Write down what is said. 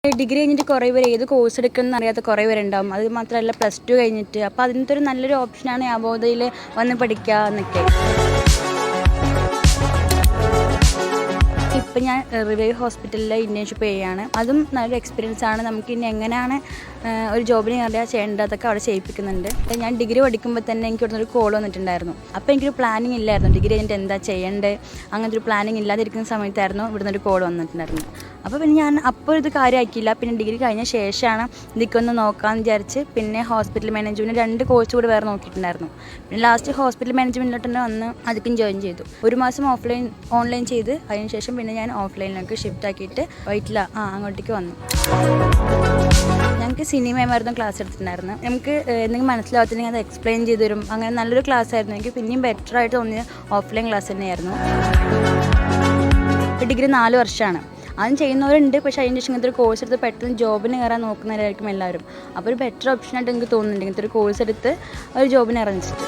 Degree കഴിഞ്ഞിട്ട് കുറേ പേര് ഏത് കോഴ്സ് എടുക്കണം അറിയാത്ത കുറേ പേരുണ്ടാവും. അത് മാത്രമല്ല +2 കഴിഞ്ഞിട്ട്. അപ്പോൾ അതിനകത്ത് ഒരു നല്ലൊരു ഓപ്ഷനാണ് അബോധയിൽ വന്ന് പഠിക്കുക എന്നൊക്കെ. ഇപ്പം ഞാൻ റിവൈവ് ഹോസ്പിറ്റലിൽ ഇൻറ്റേൺഷിപ്പ് ചെയ്യുകയാണ്. അതും നല്ലൊരു എക്സ്പീരിയൻസ് ആണ്. നമുക്ക് ഇനി എങ്ങനെയാണ് ഒരു ജോബിന് അറിയാൻ ചെയ്യേണ്ടതൊക്കെ അവിടെ ചെയ്യിപ്പിക്കുന്നുണ്ട്. ഞാൻ ഡിഗ്രി പഠിക്കുമ്പോൾ തന്നെ എനിക്ക് ഇവിടുന്ന് ഒരു കോൾ വന്നിട്ടുണ്ടായിരുന്നു. അപ്പോൾ എനിക്കൊരു പ്ലാനിങ് ഇല്ലായിരുന്നു ഡിഗ്രി കഴിഞ്ഞിട്ട് എന്താ ചെയ്യേണ്ടത്. അങ്ങനത്തെ ഒരു പ്ലാനിങ് ഇല്ലാതിരിക്കുന്ന സമയത്തായിരുന്നു ഇവിടുന്ന് ഒരു കോൾ വന്നിട്ടുണ്ടായിരുന്നു. അപ്പോൾ പിന്നെ ഞാൻ അപ്പോൾ ഇത് കാര്യമാക്കിയില്ല. പിന്നെ ഡിഗ്രി കഴിഞ്ഞ ശേഷമാണ് ഇതൊക്കെ നോക്കാമെന്ന് വിചാരിച്ച് പിന്നെ ഹോസ്പിറ്റൽ മാനേജ്മെൻറ്റ് 2 കോഴ്സ് കൂടി വേറെ നോക്കിയിട്ടുണ്ടായിരുന്നു. പിന്നെ ലാസ്റ്റ് ഹോസ്പിറ്റൽ മാനേജ്മെൻറ്റിലോട്ട് തന്നെ വന്ന് അതിക്കും ജോയിൻ ചെയ്തു. 1 മാസം ഓൺലൈൻ ചെയ്ത് അതിന് ശേഷം പിന്നെ ഞാൻ ഓഫ്ലൈനിലേക്ക് ഷിഫ്റ്റ് ആക്കിയിട്ട് വൈറ്റില അങ്ങോട്ടേക്ക് വന്നു. ഞങ്ങൾക്ക് സിനിമയായിരുന്നു ക്ലാസ് എടുത്തിട്ടുണ്ടായിരുന്നു. നമുക്ക് എന്തെങ്കിലും മനസ്സിലാവത്തില്ലെങ്കിൽ അത് എക്സ്പ്ലെയിൻ ചെയ്ത് തരും. അങ്ങനെ നല്ലൊരു ക്ലാസ് ആയിരുന്നു. എനിക്ക് പിന്നെയും ബെറ്ററായിട്ട് തോന്നിയത് ഓഫ്ലൈൻ ക്ലാസ് തന്നെയായിരുന്നു. ഇപ്പോൾ ഡിഗ്രി 4 വർഷമാണ്. അതും ചെയ്യുന്നവരുണ്ട്. പക്ഷേ അതിൻ്റെ ശേഷം ഇങ്ങനത്തെ ഒരു കോഴ്സ് എടുത്ത് പെട്ടെന്ന് ജോബിന് കയറാൻ നോക്കുന്നവരായിരിക്കും എല്ലാവരും. അപ്പോൾ ഒരു ബെറ്റർ ഓപ്ഷനായിട്ട് എനിക്ക് തോന്നുന്നുണ്ട് ഇങ്ങനത്തെ ഒരു കോഴ്സ് എടുത്ത് ഒരു ജോബിന് ഇറങ്ങിച്ചിട്ട്.